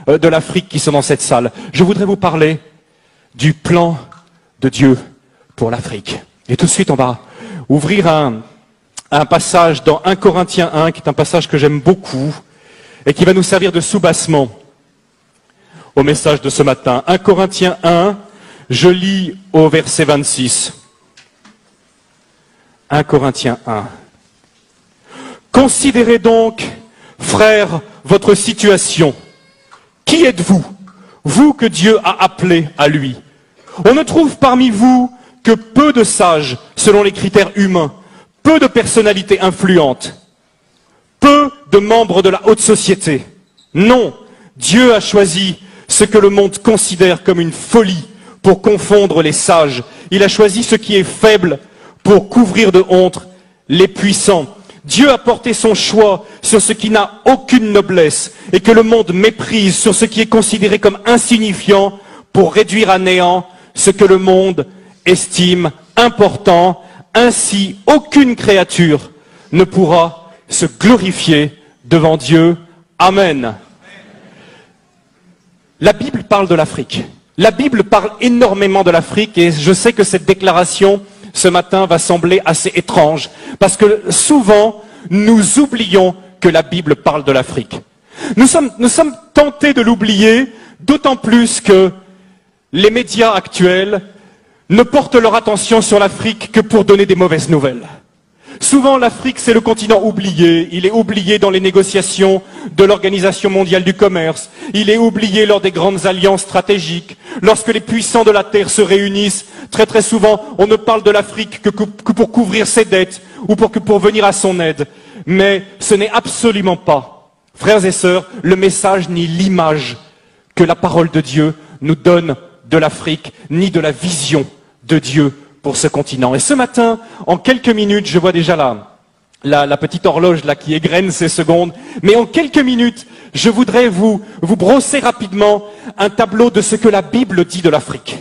de l'Afrique qui sont dans cette salle. Je voudrais vous parler du plan de Dieu pour l'Afrique. Et tout de suite, on va ouvrir un passage dans 1 Corinthiens 1, qui est un passage que j'aime beaucoup et qui va nous servir de soubassement au message de ce matin. 1 Corinthiens 1, je lis au verset 26. 1 Corinthiens 1. Considérez donc, frères, votre situation. Qui êtes-vous, vous que Dieu a appelé à lui? On ne trouve parmi vous que peu de sages selon les critères humains, peu de personnalités influentes, peu de membres de la haute société. Non, Dieu a choisi ce que le monde considère comme une folie pour confondre les sages. Il a choisi ce qui est faible pour couvrir de honte les puissants. Dieu a porté son choix sur ce qui n'a aucune noblesse et que le monde méprise, sur ce qui est considéré comme insignifiant pour réduire à néant ce que le monde estime important. Ainsi, aucune créature ne pourra se glorifier devant Dieu. Amen. La Bible parle de l'Afrique. La Bible parle énormément de l'Afrique et je sais que cette déclaration ce matin va sembler assez étrange parce que souvent nous oublions que la Bible parle de l'Afrique. Nous sommes tentés de l'oublier, d'autant plus que les médias actuels ne portent leur attention sur l'Afrique que pour donner des mauvaises nouvelles. Souvent, l'Afrique, c'est le continent oublié. Il est oublié dans les négociations de l'Organisation mondiale du commerce. Il est oublié lors des grandes alliances stratégiques. Lorsque les puissants de la Terre se réunissent, très très souvent, on ne parle de l'Afrique que pour couvrir ses dettes ou pour venir à son aide. Mais ce n'est absolument pas, frères et sœurs, le message ni l'image que la parole de Dieu nous donne de l'Afrique, ni de la vision de Dieu pour ce continent. Et ce matin, en quelques minutes, je vois déjà la petite horloge là qui égrène ses secondes, mais en quelques minutes, je voudrais vous brosser rapidement un tableau de ce que la Bible dit de l'Afrique.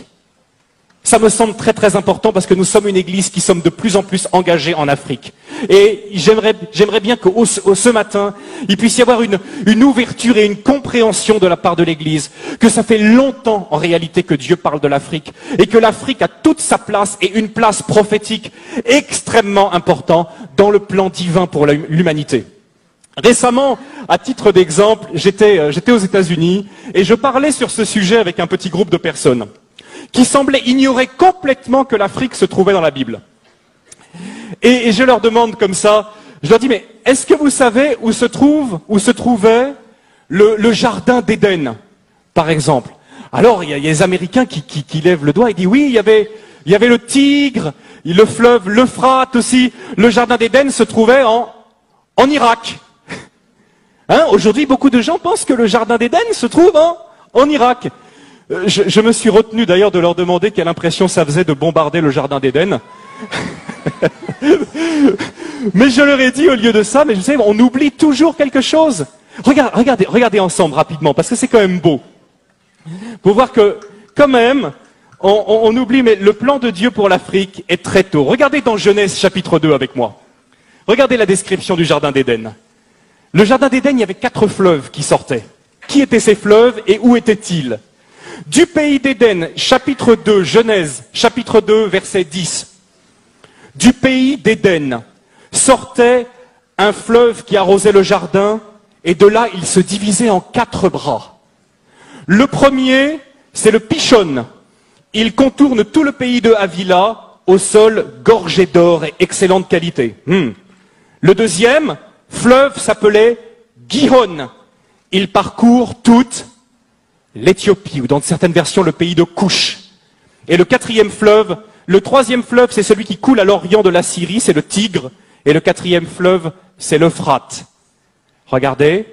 Ça me semble très très important parce que nous sommes une église qui sommes de plus en plus engagés en Afrique. Et j'aimerais bien que ce matin, il puisse y avoir une ouverture et une compréhension de la part de l'église, que ça fait longtemps en réalité que Dieu parle de l'Afrique et que l'Afrique a toute sa place et une place prophétique extrêmement importante dans le plan divin pour l'humanité. Récemment, à titre d'exemple, j'étais aux États-Unis et je parlais sur ce sujet avec un petit groupe de personnes qui semblaient ignorer complètement que l'Afrique se trouvait dans la Bible. Et je leur demande comme ça, je leur dis, mais est-ce que vous savez où se trouvait le jardin d'Éden, par exemple? Alors, il y a les Américains qui lèvent le doigt et disent, oui, il y avait le Tigre, le fleuve, l'Euphrate aussi. Le jardin d'Éden se trouvait en Irak. Hein, aujourd'hui, beaucoup de gens pensent que le jardin d'Éden se trouve en Irak. Je me suis retenu d'ailleurs de leur demander quelle impression ça faisait de bombarder le jardin d'Éden. Mais je leur ai dit au lieu de ça, mais je sais, on oublie toujours quelque chose. Regardez ensemble rapidement, parce que c'est quand même beau. Pour voir que, quand même, on oublie, mais le plan de Dieu pour l'Afrique est très tôt. Regardez dans Genèse chapitre 2 avec moi. Regardez la description du jardin d'Éden. Le jardin d'Éden, il y avait 4 fleuves qui sortaient. Qui étaient ces fleuves et où étaient-ils? Du pays d'Éden, chapitre 2, Genèse, chapitre 2, verset 10. Du pays d'Éden sortait un fleuve qui arrosait le jardin, et de là, il se divisait en 4 bras. Le premier, c'est le Pishon. Il contourne tout le pays de Havila, au sol gorgé d'or et excellente qualité. Le deuxième fleuve s'appelait Gihon. Il parcourt toute l'Éthiopie, ou dans certaines versions, le pays de Couche. Et le troisième fleuve, c'est celui qui coule à l'orient de la Syrie, c'est le Tigre. Et le 4e fleuve, c'est l'Euphrate. Regardez,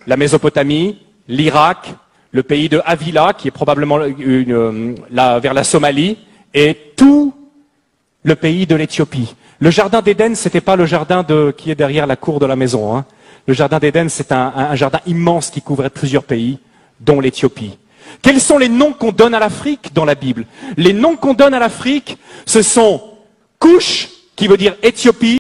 la Mésopotamie, l'Irak, le pays de Havila, qui est probablement vers la Somalie, et tout le pays de l'Éthiopie. Le jardin d'Éden, c'était pas le jardin qui est derrière la cour de la maison. Hein. Le jardin d'Éden, c'est un jardin immense qui couvrait plusieurs pays, dont l'Éthiopie. Quels sont les noms qu'on donne à l'Afrique dans la Bible? Les noms qu'on donne à l'Afrique, ce sont Couche, qui veut dire Éthiopie,